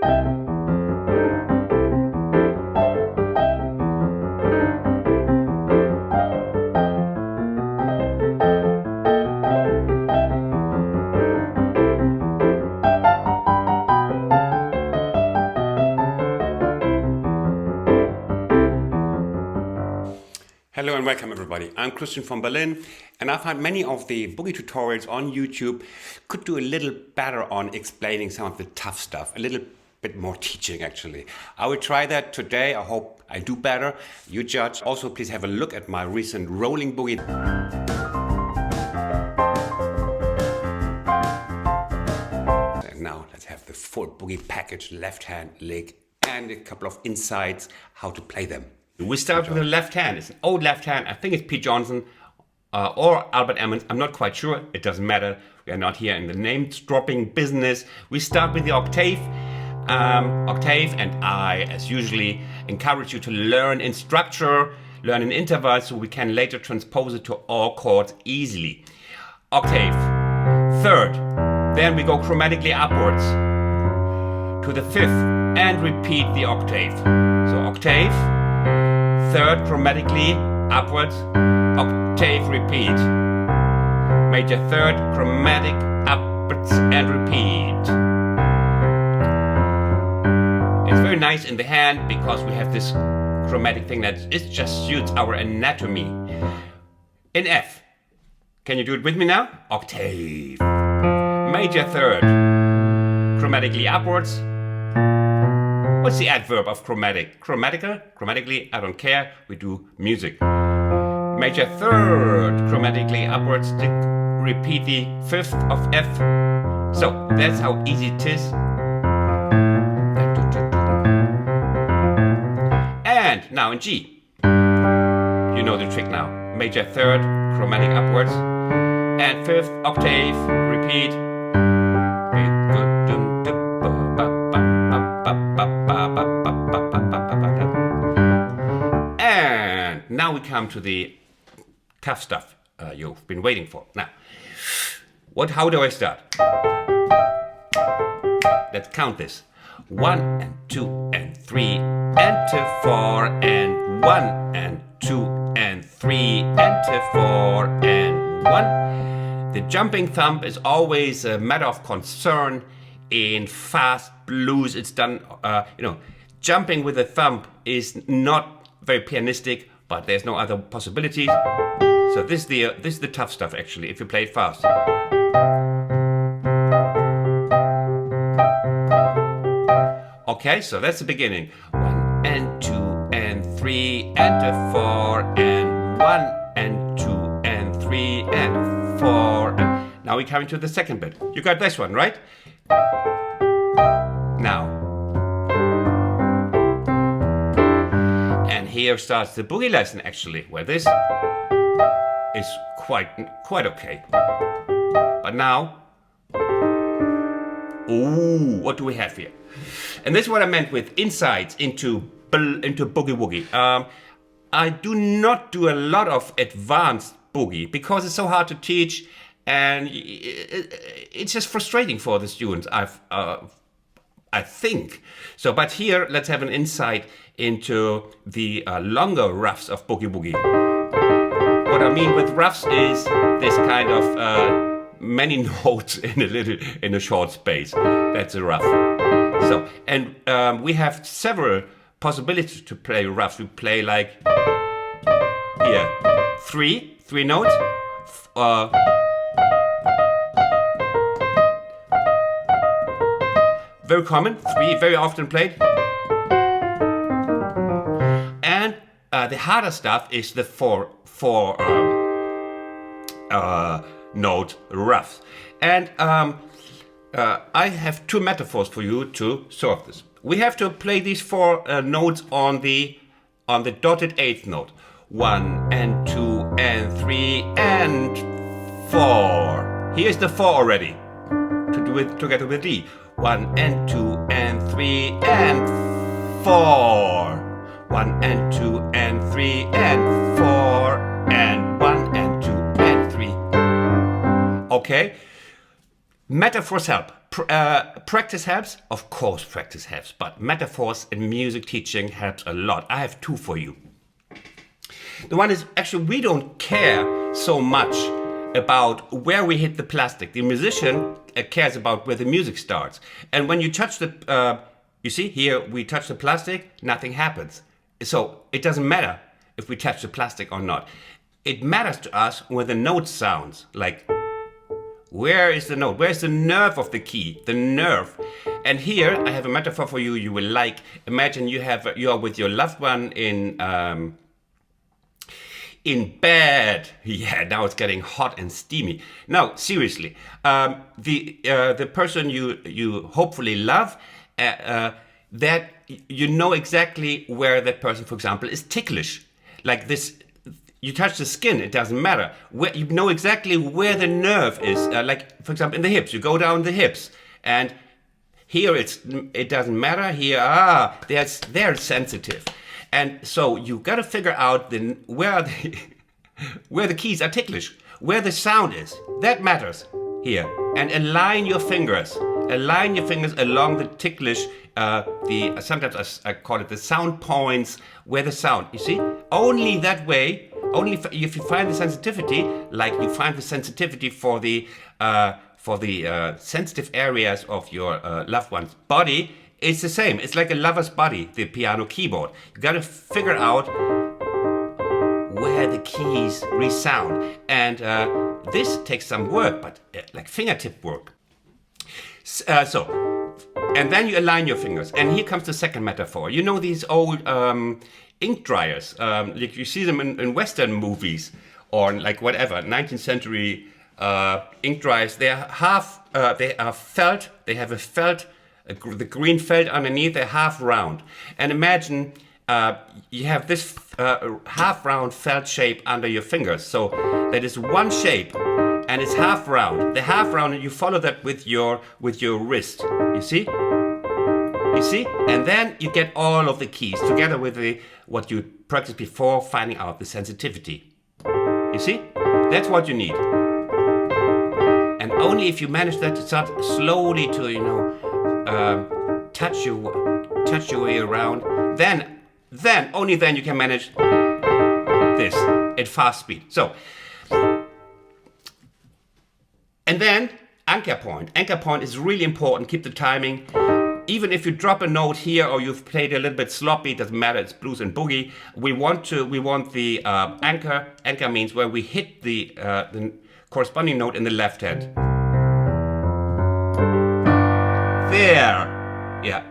Hello and welcome everybody. I'm Christian from Berlin, and I find many of the Boogie tutorials on YouTube could do a little better on explaining some of the tough stuff, a little bit more teaching actually. I will try that today. I hope I do better. You judge. Also, please have a look at my recent rolling boogie. And now let's have the full boogie package, left hand, leg, and a couple of insights how to play them. We start with the left hand. It's an old left hand. I think it's Pete Johnson or Albert Emmons. I'm not quite sure. It doesn't matter. We are not here in the name-dropping business. We start with the octave. And I, as usually, encourage you to learn in structure, learn in intervals, so we can later transpose it to all chords easily. Octave. Third. Then we go chromatically upwards to the fifth and repeat the octave. So octave. Third, chromatically upwards, octave, repeat. Major third, chromatic upwards and repeat. It's very nice in the hand because we have this chromatic thing that it just suits our anatomy. In F, can you do it with me now? Octave. Major third, chromatically upwards. What's the adverb of chromatic? Chromatically, I don't care, we do music. Major third, chromatically upwards, repeat the fifth of F. So that's how easy it is. And now in G. You know the trick now. Major third, chromatic upwards, and fifth octave, repeat. And now we come to the tough stuff you've been waiting for. Now, how do I start? Let's count this. 1 and 2 and 3 and 4 and 1 and 2 and 3 and 4 and 1. The jumping thumb is always a matter of concern. In fast blues, it's done, jumping with the thumb is not very pianistic, but there's no other possibilities. So this is the tough stuff actually, if you play it fast. Okay, so that's the beginning. 1 and 2 and 3 and 4 and 1 and 2 and 3 and 4. And now we're coming to the second bit. You got this one, right? Now, and here starts the boogie lesson actually, where this is quite okay. But now, what do we have here? And this is what I meant with insights into boogie woogie. I do not do a lot of advanced boogie because it's so hard to teach. And it's just frustrating for the students, I think. So, but here, let's have an insight into the longer ruffs of boogie woogie. What I mean with ruffs is this kind of many notes in a short space. That's a ruff. So, and we have several possibilities to play ruffs. We play like here, three notes. Very common, 3 very often played. And the harder stuff is the four note ruffs. And I have 2 metaphors for you to solve this. We have to play these 4 notes on the dotted 8th note. 1 and 2 and 3 and 4. Here's the 4 already. To do it together with D. 1 and 2 and 3 and 4. 1 and 2 and 3 and 4 and 1 and 2 and 3. Okay? Metaphors help. Practice helps? Of course practice helps, but metaphors in music teaching helps a lot. I have two for you. The one is, actually, we don't care so much about where we hit the plastic. The musician cares about where the music starts. And when you touch the, you see here, we touch the plastic, nothing happens. So it doesn't matter if we touch the plastic or not. It matters to us where the note sounds, like, where is the note? Where's the nerve of the key? The nerve. And here I have a metaphor for you you will like. Imagine you are with your loved one in bed. Yeah, now it's getting hot and steamy. No, seriously. The person you hopefully love, that you know exactly where that person, for example, is ticklish. Like this. You touch the skin, it doesn't matter. You know exactly where the nerve is. Like, for example, in the hips. You go down the hips. And here it doesn't matter. Here, they're sensitive. And so you got to figure out where the keys are ticklish. Where the sound is. That matters here. And align your fingers. Align your fingers along the ticklish, sometimes I call it the sound points, where the sound, you see? Only that way. Only if you find the sensitivity, like you find the sensitivity for the sensitive areas of your loved one's body, it's the same. It's like a lover's body, the piano keyboard. You got to figure out where the keys resound, and this takes some work, but like fingertip work. And then you align your fingers, and here comes the second metaphor. You know these old ink dryers, like you see them in Western movies or like whatever 19th century ink dryers. They are felt. They have a felt, the green felt underneath. They're half round. And imagine you have this half round felt shape under your fingers. So that is one shape, and it's half round. The half round, and you follow that with your wrist. You see? You see? And then you get all of the keys together with what you practiced before, finding out the sensitivity. You see? That's what you need. And only if you manage that to start slowly to, touch your way around, only then you can manage this at fast speed. So, and then anchor point. Anchor point is really important. Keep the timing. Even if you drop a note here or you've played a little bit sloppy, it doesn't matter, it's blues and boogie. We want the anchor. Anchor means where we hit the corresponding note in the left hand. There. Yeah.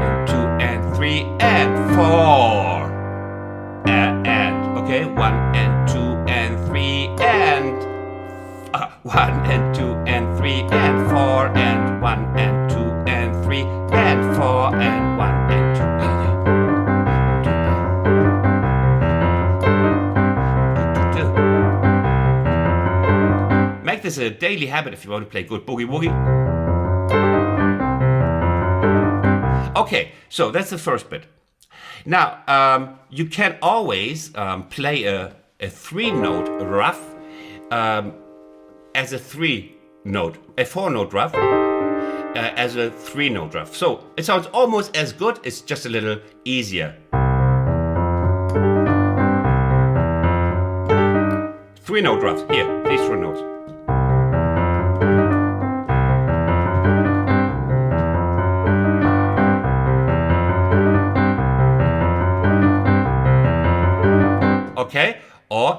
And 2 and 3 and 4. And okay, 1 and 2 and 3 and 1 and 2 and 3 and 4 and 1 and 2 and 3 and 4 and 1 and 2 and Make this a daily habit if you want to play good boogie woogie. Okay, so that's the first bit. Now, you can always play a 3-note ruff as a 3-note, a 4-note ruff as a 3-note ruff. So it sounds almost as good, it's just a little easier. 3-note ruffs, here, these 3 notes. Okay, or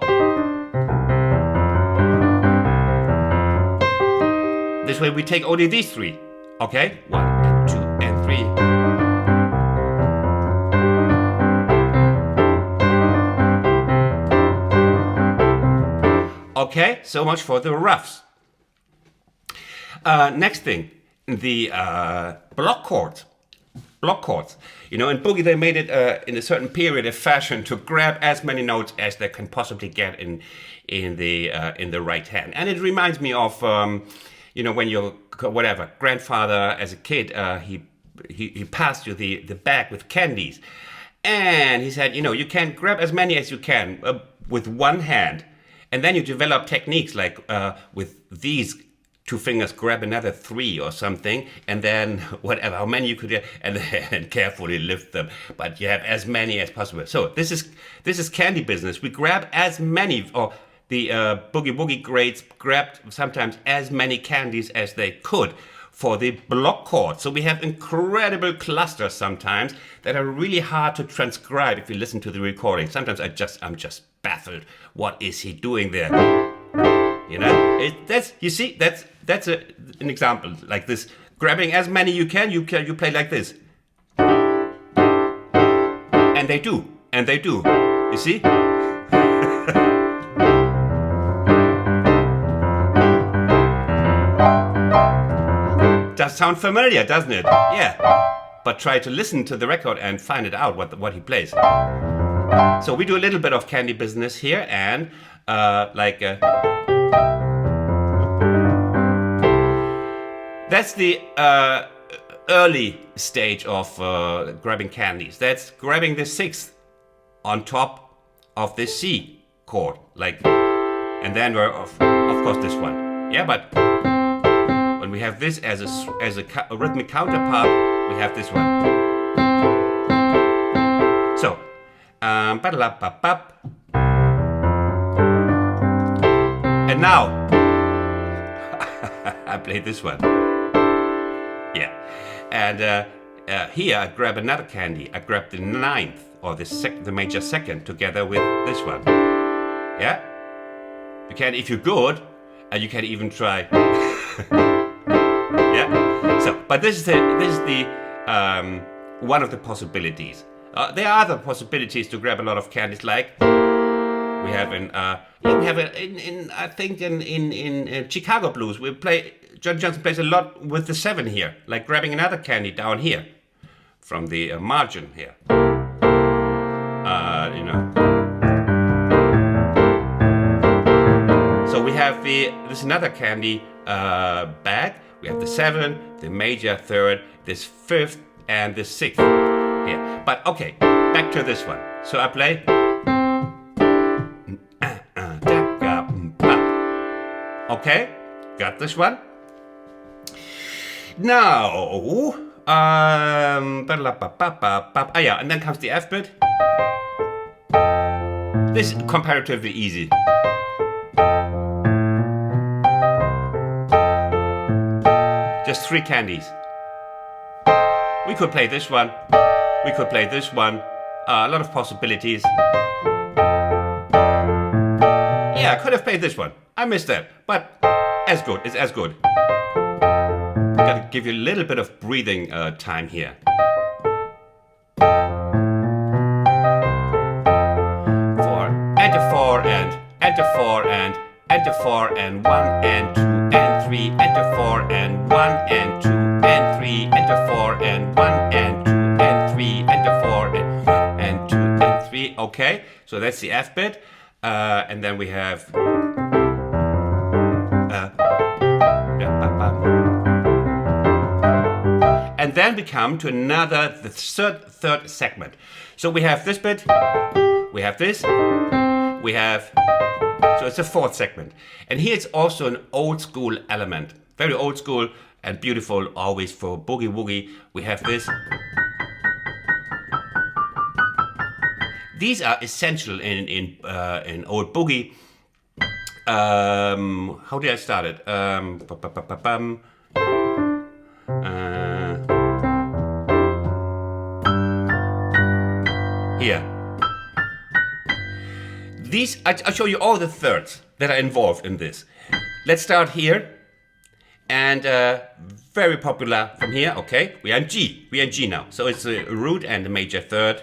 this way we take only these 3. Okay, 1 and 2 and 3. Okay, so much for the ruffs. Next thing, the block chords. Block chords. You know, in boogie they made it in a certain period of fashion to grab as many notes as they can possibly get in the right hand. And it reminds me of you know, when your grandfather as a kid he passed you the bag with candies, and he said, you know, you can grab as many as you can. with one hand. And then you develop techniques like with these 2 fingers, grab another 3 or something, and then whatever, how many you could get, and then carefully lift them. But you have as many as possible. So this is candy business. We grab as many, or the Boogie Woogie grades grabbed sometimes as many candies as they could for the block chord. So we have incredible clusters sometimes that are really hard to transcribe if you listen to the recording. Sometimes I'm just baffled. What is he doing there? You know, that's an example like this. Grabbing as many you play like this, and they do. You see? Does sound familiar, doesn't it? Yeah. But try to listen to the record and find it out what he plays. So we do a little bit of candy business here, and that's the early stage of grabbing candies. That's grabbing the 6th on top of the C chord, and then we're of course this one. Yeah, but when we have this as a rhythmic counterpart, we have this one. So, and now I play this one. Yeah, and here I grab another candy. I grab the 9th or the major 2nd together with this one. Yeah, you can, if you're good, and you can even try. Yeah. So, but this is the one of the possibilities. There are other possibilities to grab a lot of candies, like we have in I think in Chicago blues we play. John Johnson plays a lot with the 7 here, like grabbing another candy down here from the margin here. You know. So we have this another candy bag. We have the 7, the major 3rd, this 5th, and the 6th here. But okay, back to this one. So I play. Okay, got this one. Now, yeah, and then comes the F bit. This is comparatively easy. Just 3 candies. We could play this one. We could play this one. A lot of possibilities. Yeah, I could have played this one. I missed that, but as good. It's as good. Gotta give you a little bit of breathing time here. And a 4 and a 4 and a 4 and 1 and 2 and 3 and a 4 and 1 and 2 and 3 and a 4 and 1 and 2 and 3 and a 4 and 1 and 2 and 3. Okay, so that's the F bit, and then we have. And then we come to the third segment. So we have this bit, we have this, we have, so it's a 4th segment. And here it's also an old school element, very old school and beautiful always for Boogie Woogie. We have this. These are essential in old Boogie. How did I start it? Here. I'll show you all the thirds that are involved in this. Let's start here. And very popular from here. Okay, we are in G. We are in G now. So it's a root and a major 3rd.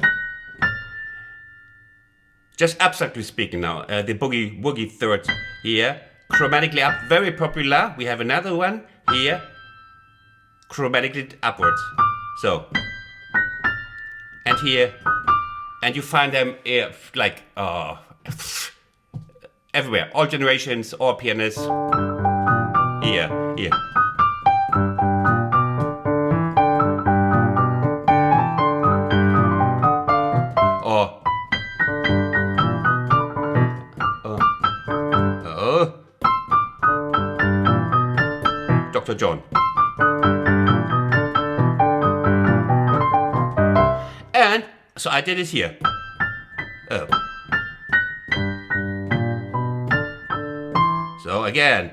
Just abstractly speaking now, the Boogie Woogie 3rd here. Chromatically up, very popular. We have another one here. Chromatically upwards. So. And here. And you find them like everywhere. All generations, all pianists. Here. Dr. John. And so I did it here. Oh. So again.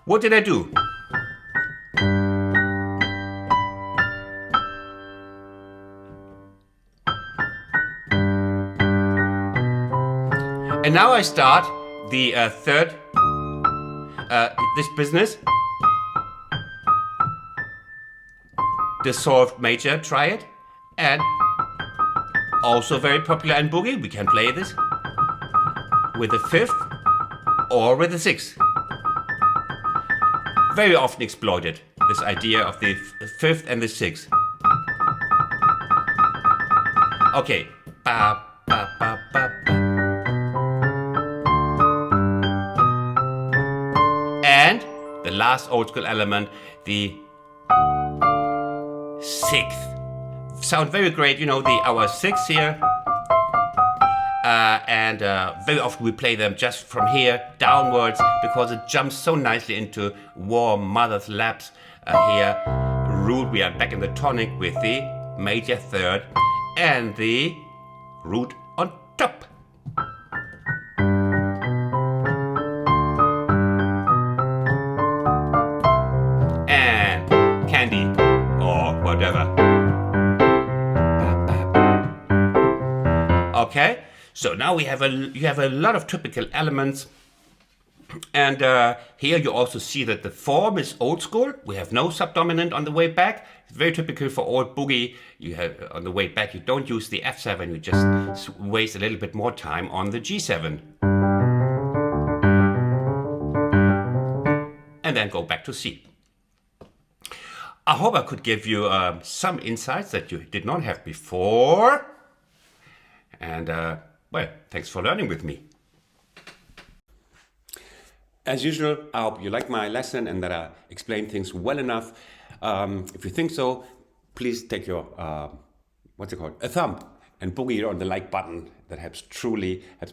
What did I do? And now I start the third, this business. The solved major triad, and also very popular in Boogie. We can play this with the fifth or with the sixth. Very often exploited, this idea of the fifth and the sixth. Okay. Ba, ba, ba, ba, ba. And the last old school element, the sixth. Sound very great, you know, our sixth here. And very often we play them just from here downwards because it jumps so nicely into warm mother's laps here. Root, we are back in the tonic with the major third and the root on top. And candy or whatever. Okay. So now you have a lot of typical elements, and here you also see that the form is old school. We have no subdominant on the way back. It's very typical for old Boogie. You have on the way back you don't use the F7. You just waste a little bit more time on the G7, and then go back to C. I hope I could give you some insights that you did not have before, and. Well, thanks for learning with me. As usual, I hope you like my lesson and that I explained things well enough. If you think so, please take your, a thumb and boogie on the like button. That helps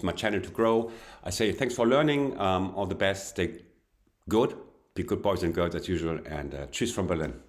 my channel to grow. I say thanks for learning, all the best, stay good, be good boys and girls as usual, and tschüss from Berlin.